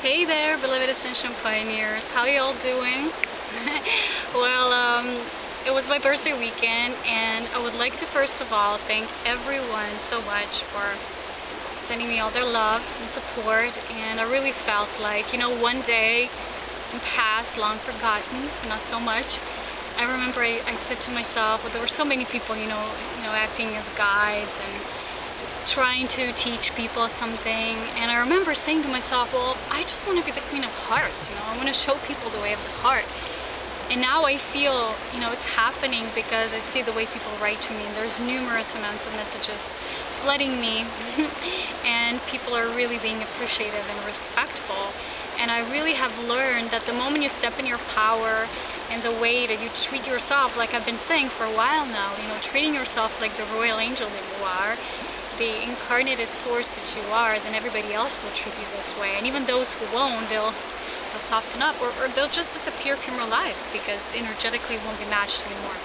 Hey there, beloved Ascension pioneers. How y'all doing? Well, it was my birthday weekend, and I would like to first of all thank everyone so much for sending me all their love and support. And I really felt like, one day in past, long forgotten, not so much. I remember I said to myself, well, there were so many people, acting as guides and trying to teach people something, and I remember saying to myself, well, I just want to be the Queen of Hearts, I want to show people the way of the heart. And now I feel, it's happening because I see the way people write to me, and there's numerous amounts of messages flooding me and people are really being appreciative and respectful. And I really have learned that the moment you step in your power and the way that you treat yourself, like I've been saying for a while now, treating yourself like the royal angel that you are, the incarnated source that you are, then everybody else will treat you this way. And even those who won't, they'll soften up, or they'll just disappear from your life because energetically it won't be matched anymore.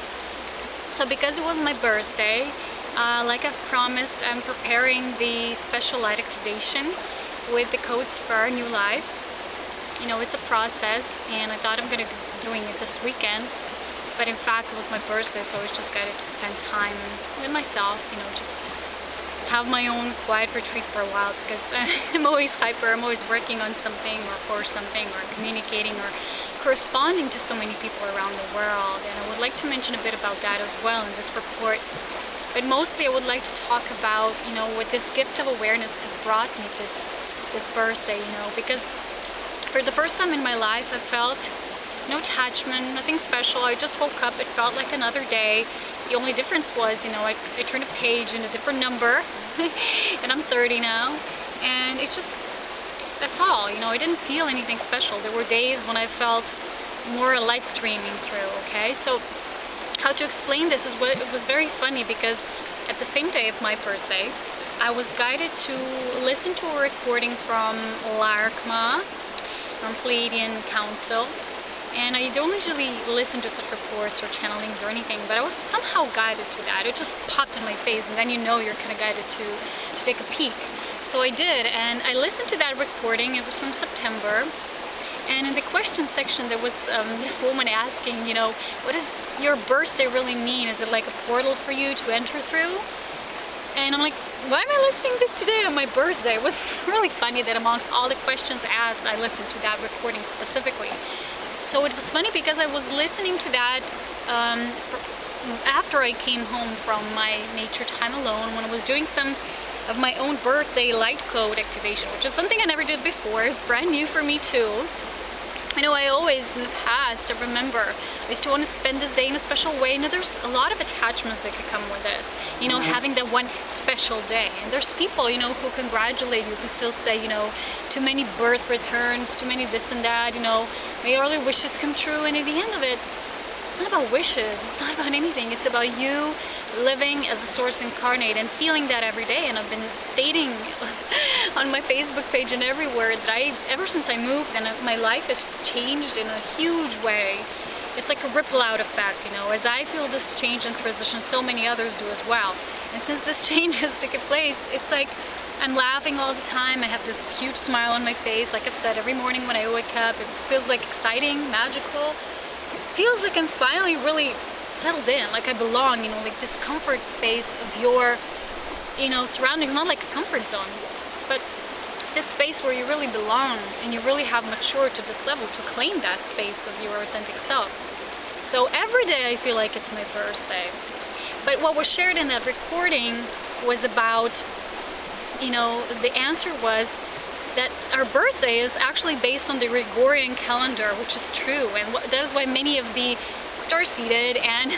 So because it was my birthday, like I've promised, I'm preparing the special light activation with the codes for our new life. It's a process, and I thought I'm going to be doing it this weekend, but in fact it was my birthday, so I was just guided to spend time with myself, just have my own quiet retreat for a while, because I'm always hyper, I'm always working on something or for something or communicating or corresponding to so many people around the world. And I would like to mention a bit about that as well in this report, but mostly I would like to talk about what this gift of awareness has brought me this birthday, because for the first time in my life I felt no attachment, nothing special. I just woke up, it felt like another day. The only difference was, I turned a page in a different number and I'm 30 now, and it's just, that's all, I didn't feel anything special. There were days when I felt more light streaming through, okay? So how to explain this is it was very funny, because at the same day of my birthday, I was guided to listen to a recording from Larkma, from Pleiadian Council. And I don't usually listen to such reports or channelings or anything, but I was somehow guided to that. It just popped in my face, and then you're kind of guided to take a peek. So I did, and I listened to that recording. It was from September. And in the question section, there was this woman asking, what does your birthday really mean? Is it like a portal for you to enter through? And I'm like, why am I listening to this today on my birthday? It was really funny that amongst all the questions asked, I listened to that recording specifically. So it was funny because I was listening to that after I came home from my nature time alone, when I was doing some of my own birthday light code activation, which is something I never did before. It's brand new for me too. I always in the past, I remember, I used to want to spend this day in a special way. There's a lot of attachments that could come with this, having that one special day. And there's people, who congratulate you, who still say, too many birth returns, too many this and that, may all your wishes come true. And at the end of it, it's not about wishes, it's not about anything. It's about you living as a source incarnate and feeling that every day. And I've been stating on my Facebook page and everywhere that ever since I moved, and my life has changed in a huge way. It's like a ripple out effect, as I feel this change and transition, so many others do as well. And since this change has taken place, it's like I'm laughing all the time. I have this huge smile on my face. Like I've said, every morning when I wake up, it feels like exciting, magical. It feels like I'm finally really settled in, like I belong, like this comfort space of your, surroundings, not like a comfort zone, but this space where you really belong and you really have matured to this level to claim that space of your authentic self. So every day I feel like it's my birthday. But what was shared in that recording was about, the answer was that our birthday is actually based on the Gregorian calendar, which is true, and that is why many of the star-seeded and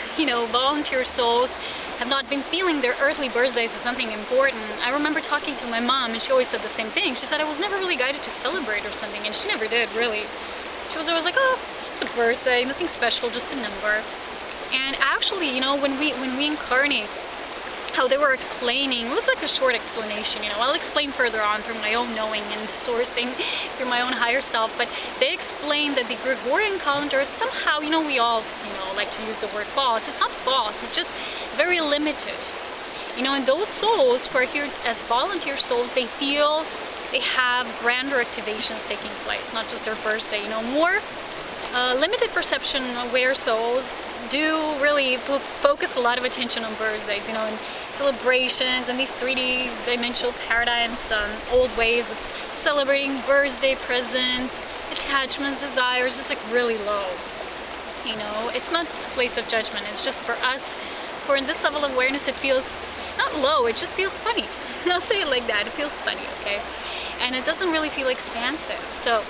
volunteer souls have not been feeling their earthly birthdays as something important. I remember talking to my mom, and she always said the same thing. She said I was never really guided to celebrate or something, and she never did, really. She was always like, oh, just a birthday, nothing special, just a number. And actually, when we incarnate, how they were explaining, it was like a short explanation, I'll explain further on through my own knowing and sourcing through my own higher self, but they explained that the Gregorian calendar is somehow, we all, like to use the word false. It's not false, it's just very limited. And those souls who are here as volunteer souls, they feel they have grander activations taking place, not just their birthday. You know, more limited perception aware souls do really focus a lot of attention on birthdays, you know, and celebrations and these 3D dimensional paradigms, old ways of celebrating birthday presents, attachments, desires, is like really low. You know, it's not a place of judgment. It's just for us, for in this level of awareness, it feels not low, it just feels funny. I'll say it like that, it feels funny, okay? And it doesn't really feel expansive. So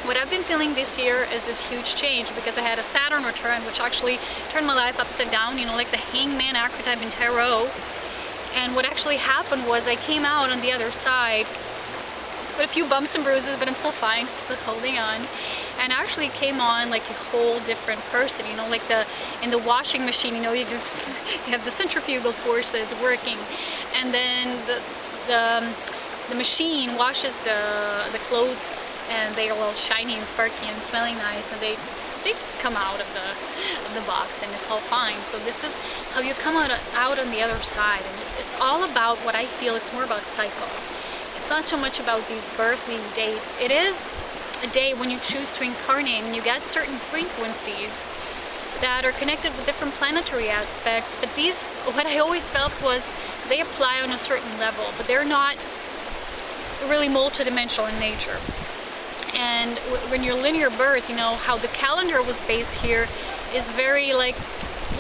what I've been feeling this year is this huge change, because I had a Saturn return, which actually turned my life upside down, you know, like the hangman archetype in tarot. And what actually happened was I came out on the other side with a few bumps and bruises, but I'm still fine, still holding on. And I actually came on like a whole different person, you know, like in the washing machine, you know, you have the centrifugal forces working, and then the machine washes the clothes, and they're all shiny and sparky and smelling nice, and they come out of the box, and it's all fine. So this is how you come out on the other side, and it's all about what I feel. It's more about cycles. It's not so much about these birthday dates. It is a day when you choose to incarnate, and you get certain frequencies that are connected with different planetary aspects. But these, what I always felt was, they apply on a certain level, but they're not really multidimensional in nature. And when your linear birth, you know, how the calendar was based here is very like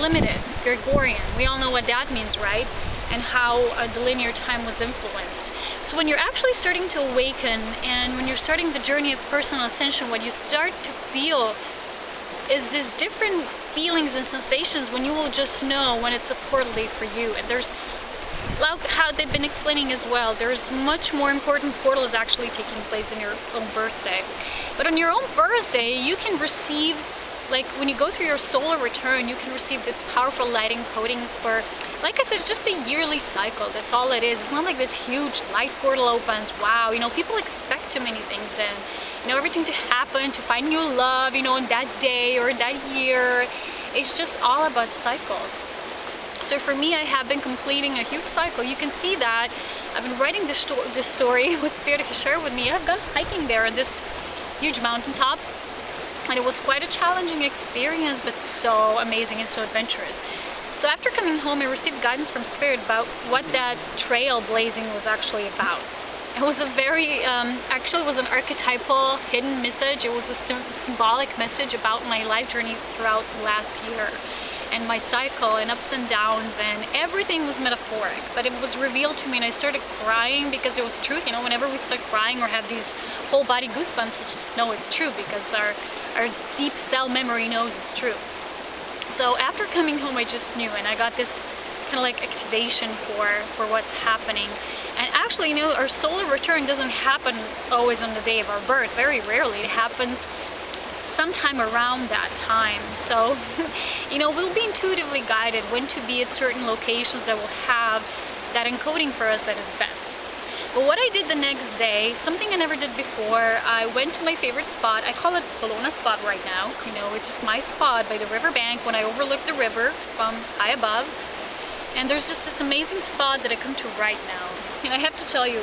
limited, Gregorian. We all know what that means, right? And how the linear time was influenced. So when you're actually starting to awaken, and when you're starting the journey of personal ascension, what you start to feel is these different feelings and sensations when you will just know when it's a portal date for you. And there's, like how they've been explaining as well, there's much more important portals actually taking place than your own birthday. But on your own birthday, you can receive, like when you go through your solar return, you can receive this powerful light encodings for, like I said, it's just a yearly cycle. That's all it is. It's not like this huge light portal opens. Wow, you know, people expect too many things then. You know, everything to happen, to find new love, you know, in that day or that year. It's just all about cycles. So for me, I have been completing a huge cycle. You can see that I've been writing this story, what Spirit has shared with me. I've gone hiking there on this huge mountaintop, and it was quite a challenging experience, but so amazing and so adventurous. So after coming home, I received guidance from Spirit about what that trailblazing was actually about. It was a very, actually it was an archetypal hidden message. It was a symbolic message about my life journey throughout the last year, and my cycle and ups and downs, and everything was metaphoric, but it was revealed to me, and I started crying because it was truth. You know, whenever we start crying or have these whole body goosebumps, we just know it's true, because our deep cell memory knows it's true. So after coming home, I just knew, and I got this kind of like activation for what's happening. And actually, you know, our solar return doesn't happen always on the day of our birth. Very rarely. It happens sometime around that time. So, you know, we'll be intuitively guided when to be at certain locations that will have that encoding for us that is best. But what I did the next day, something I never did before, I went to my favorite spot. I call it Polona spot right now. You know, it's just my spot by the riverbank when I overlook the river from high above. And there's just this amazing spot that I come to right now. And I have to tell you,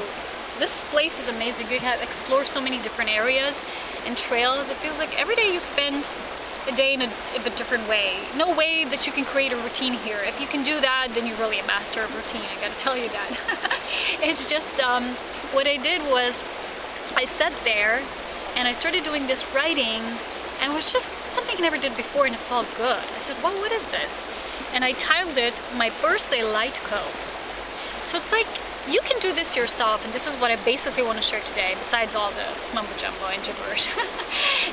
this place is amazing. You have explored so many different areas and trails. It feels like every day you spend a day in a different way. No way that you can create a routine here. If you can do that, then you're really a master of routine. I gotta tell you that. It's just, what I did was, I sat there and I started doing this writing, and it was just something I never did before, and it felt good. I said, well, what is this? And I titled it My Birthday Light Code. So it's like, you can do this yourself, and this is what I basically want to share today, besides all the mumbo jumbo and gibberish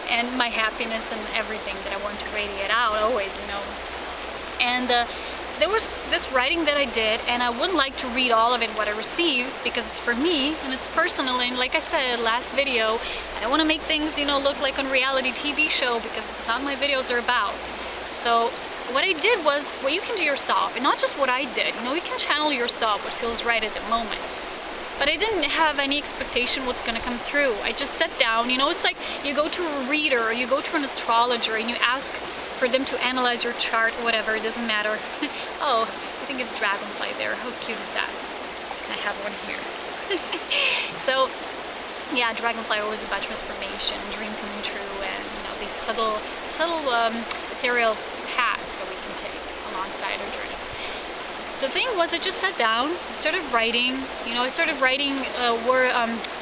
and my happiness and everything that I want to radiate out always, you know. And there was this writing that I did, and I wouldn't like to read all of it, what I received, because it's for me and it's personal. And like I said last video, I don't want to make things, you know, look like on reality TV show, because it's not my videos are about. So what I did was what you can do yourself, and not just what I did. You know, you can channel yourself what feels right at the moment. But I didn't have any expectation what's going to come through. I just sat down. You know, it's like you go to a reader or you go to an astrologer and you ask for them to analyze your chart or whatever. It doesn't matter. Oh, I think it's dragonfly there. How cute is that? I have one here. So yeah, Dragonfly always about transformation, dream coming true, and these subtle ethereal paths that we can take alongside our journey. So the thing was, I just sat down, I started writing. I started writing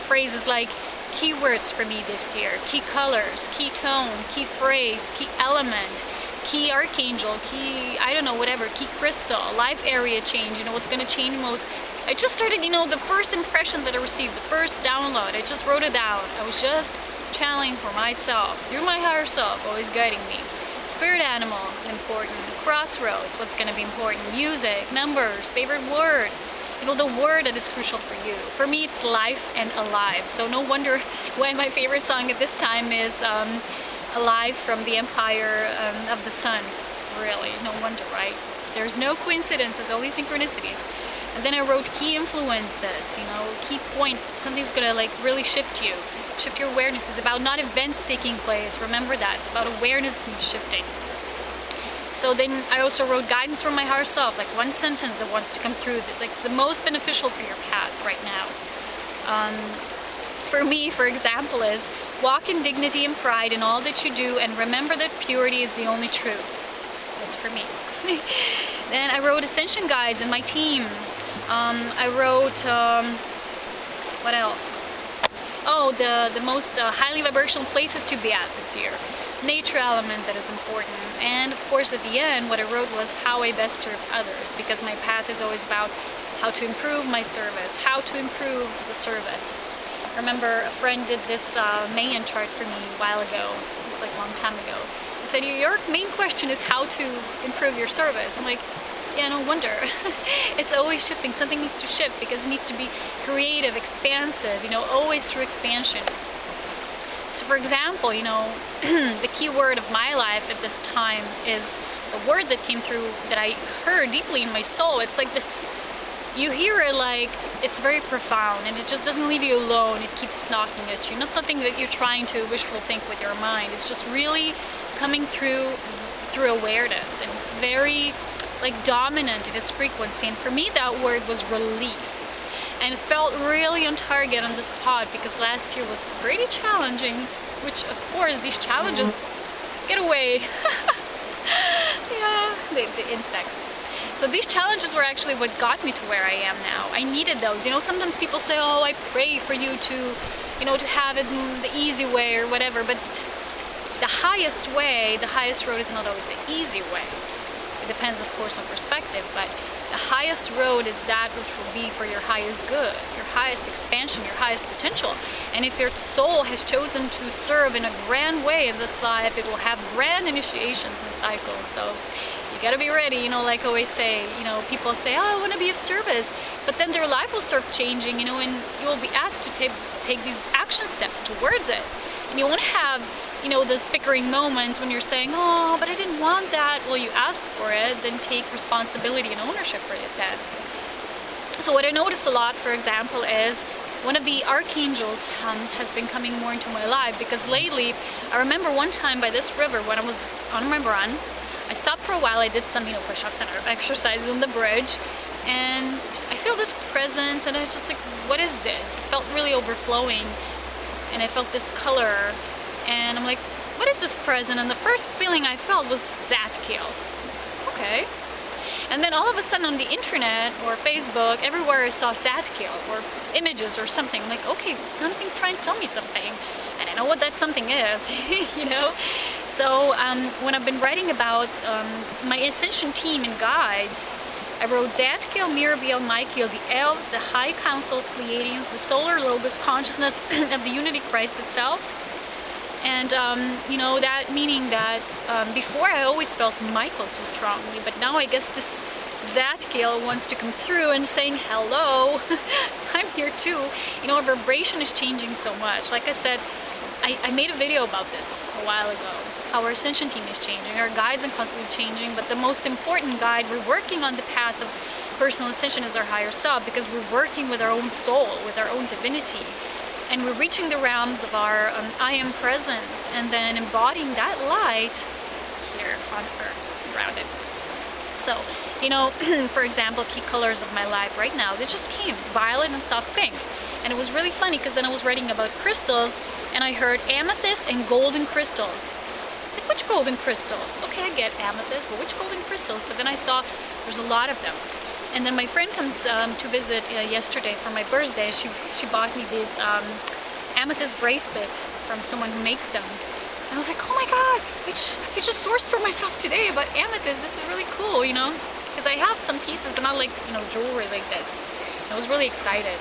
phrases like keywords for me this year, key colors, key tone, key phrase, key element, key archangel, key, I don't know, whatever, key crystal, life area change, what's going to change most. I just started, the first impression that I received, the first download, I just wrote it down. I was just channeling for myself, through my higher self, always guiding me. Spirit animal, important. Crossroads, what's going to be important. Music, numbers, favorite word. The word that is crucial for you. For me, it's life and alive. So no wonder why my favorite song at this time is Alive from the Empire of the Sun. Really, no wonder, right? There's no coincidences, only synchronicities. And then I wrote key influences, key points. Something's gonna really shift you, shift your awareness. It's about not events taking place. Remember that. It's about awareness being shifting. So then I also wrote guidance from my higher self, like one sentence that wants to come through, that it's the most beneficial for your path right now. For me, for example, is walk in dignity and pride in all that you do, and remember that purity is the only truth. That's for me. Then I wrote Ascension guides in my team. I wrote, what else? Oh, the most highly vibrational places to be at this year. Nature element that is important. And of course at the end, what I wrote was how I best serve others, because my path is always about how to improve my service, how to improve the service. I remember a friend did this Mayan chart for me a while ago. It's like a long time ago. He said, your main question is how to improve your service. I'm like, yeah, no wonder. It's always shifting. Something needs to shift because it needs to be creative, expansive, always through expansion. So for example, the key word of my life at this time is a word that came through that I heard deeply in my soul. It's like this, you hear it like it's very profound and it just doesn't leave you alone. It keeps knocking at you. Not something that you're trying to wishful think with your mind. It's just really coming through awareness, and it's very dominant in its frequency. And for me, that word was relief. And it felt really on target on this pod because last year was pretty challenging, which of course these challenges get away. Yeah, the insects. So these challenges were actually what got me to where I am now. I needed those. Sometimes people say, oh, I pray for you to, to have it the easy way or whatever, but the highest way, the highest road is not always the easy way. It depends, of course, on perspective, but the highest road is that which will be for your highest good, your highest expansion, your highest potential. And if your soul has chosen to serve in a grand way in this life, it will have grand initiations and cycles. So you gotta be ready, like I always say, people say, oh, I want to be of service, but then their life will start changing, and you will be asked to take these action steps towards it. And you won't have, those bickering moments when you're saying, oh, but I didn't want that. Well, you asked for it, then take responsibility and ownership for it then. So what I noticed a lot, for example, is one of the archangels has been coming more into my life, because lately, I remember one time by this river when I was on my run, I stopped for a while, I did some, push-ups and exercises on the bridge, and I feel this presence, and I was just like, what is this? It felt really overflowing, and I felt this color, and I'm like, what is this present? And the first feeling I felt was Zadkiel. Okay. And then all of a sudden on the internet or Facebook, everywhere I saw Zadkiel or images or something. I'm like, okay, something's trying to tell me something. And I know what that something is, So when I've been writing about my Ascension team and guides, I wrote Zadkiel, Mirabiel, Michael, the elves, the High Council of Pleiadians, the Solar Logos consciousness of the Unity Christ itself. And, that meaning that before I always felt Michael so strongly, but now I guess this Zadkiel wants to come through and saying, hello, I'm here too. Our vibration is changing so much. Like I said, I made a video about this a while ago, how our Ascension team is changing, our guides are constantly changing, but the most important guide, we're working on the path of personal ascension as our higher self, because we're working with our own soul, with our own divinity. And we're reaching the realms of our I am presence, and then embodying that light here on earth, grounded. So, you know, for example, key colors of my life right now, they just came, violet and soft pink. And it was really funny because then I was writing about crystals and I heard amethyst and golden crystals. Like, which golden crystals? Okay, I get amethyst, but which golden crystals? But then I saw there's a lot of them. And then my friend comes to visit yesterday for my birthday. She bought me this amethyst bracelet from someone who makes them. And I was like, oh my god, I just sourced for myself today about amethyst. This is really cool, you know, because I have some pieces, but not like, you know, jewelry like this. I was really excited.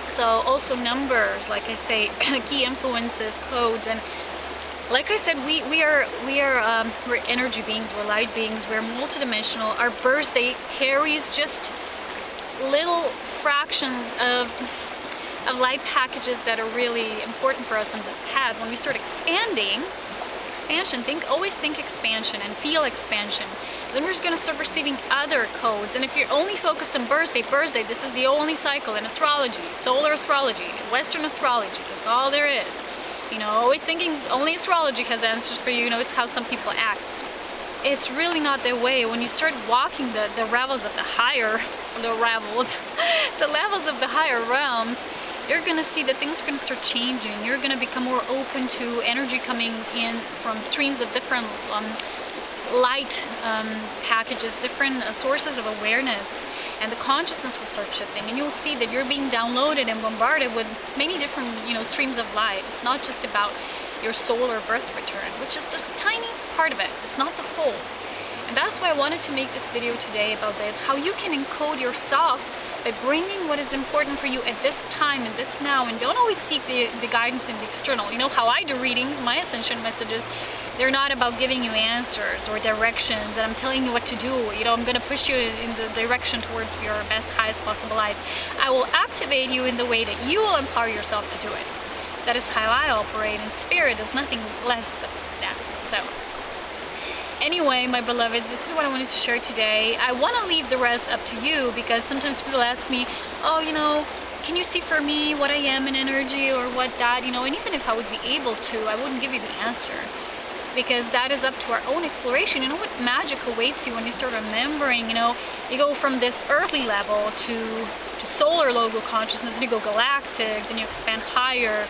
So also numbers, like I say, key influences, codes, and like I said, we're energy beings, we're light beings, we're multidimensional. Our birthday carries just little fractions of light packages that are really important for us on this path. When we start expansion, always think expansion and feel expansion. Then we're going to start receiving other codes. And if you're only focused on birthday, this is the only cycle in astrology, solar astrology, Western astrology. That's all there is. You know, always thinking only astrology has answers for you. You know, it's how some people act. It's really not that way. When you start walking the levels of the higher, the levels of the higher realms, you're going to see that things are going to start changing. You're going to become more open to energy coming in from streams of different light packages, different sources of awareness, and the consciousness will start shifting, and you'll see that you're being downloaded and bombarded with many different, you know, streams of light. It's not just about your solar birth return, which is just a tiny part of it. It's not the whole. And that's why I wanted to make this video today about this, how you can encode yourself by bringing what is important for you at this time and this now, and don't always seek the guidance in the external. You know how I do readings, my Ascension messages, they're not about giving you answers or directions and I'm telling you what to do. You know, I'm going to push you in the direction towards your best, highest possible life. I will activate you in the way that you will empower yourself to do it. That is how I operate, and spirit is nothing less than that. So anyway, my beloveds, this is what I wanted to share today. I want to leave the rest up to you, because sometimes people ask me, oh, you know, can you see for me what I am in energy or what that, you know, and even if I would be able to, I wouldn't give you the answer, because that is up to our own exploration. You know what magic awaits you when you start remembering, you know, you go from this earthly level to solar logo consciousness, and you go galactic, then you expand higher,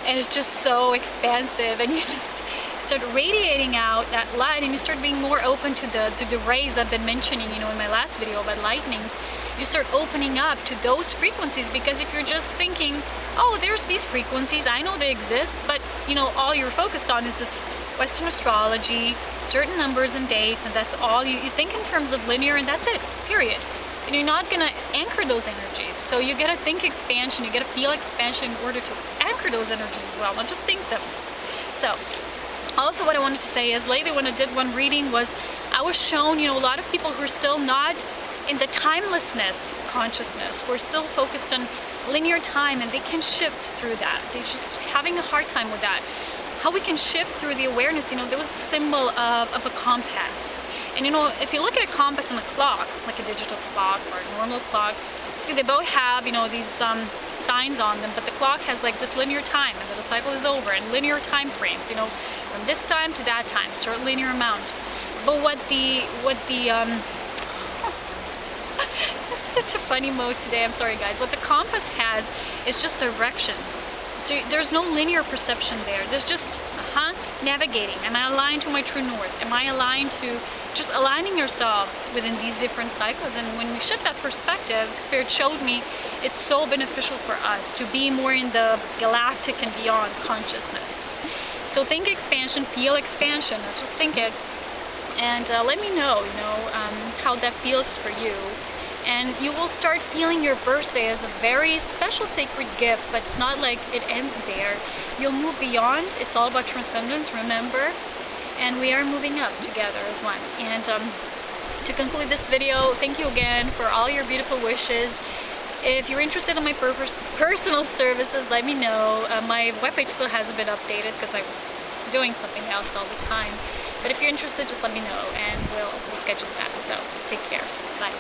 and it's just so expansive, and you just start radiating out that light, and you start being more open to the rays I've been mentioning, you know, in my last video about lightnings. You start opening up to those frequencies, because if you're just thinking, oh, there's these frequencies, I know they exist, but you know, all you're focused on is this Western astrology, certain numbers and dates, and that's all you think in terms of linear, and that's it, period. And you're not going to anchor those energies. So you got to think expansion, you got to feel expansion in order to anchor those energies as well, not just think them. So also what I wanted to say is, lately when I did one reading was, I was shown, you know, a lot of people who are still not in the timelessness consciousness, who are still focused on linear time, and they can shift through that. They're just having a hard time with that. How we can shift through the awareness, you know, there was the symbol of a compass. And you know, if you look at a compass and a clock, like a digital clock or a normal clock, see they both have, you know, these signs on them, but the clock has like this linear time, and then the cycle is over, and linear time frames, you know, from this time to that time, a certain linear amount. But what the this is such a funny mode today, I'm sorry guys. What the compass has is just directions. So there's no linear perception there. There's just navigating. Am I aligned to my true north? Am I aligned to just aligning yourself within these different cycles? And when we shift that perspective, Spirit showed me it's so beneficial for us to be more in the galactic and beyond consciousness. So think expansion, feel expansion, not just think it. And let me know, you know, how that feels for you. And you will start feeling your birthday as a very special sacred gift, but it's not like it ends there. You'll move beyond. It's all about transcendence, remember? And we are moving up together as one. And to conclude this video, thank you again for all your beautiful wishes. If you're interested in my personal services, let me know. My webpage still hasn't been updated because I was doing something else all the time. But if you're interested, just let me know, and we'll schedule that. So take care. Bye.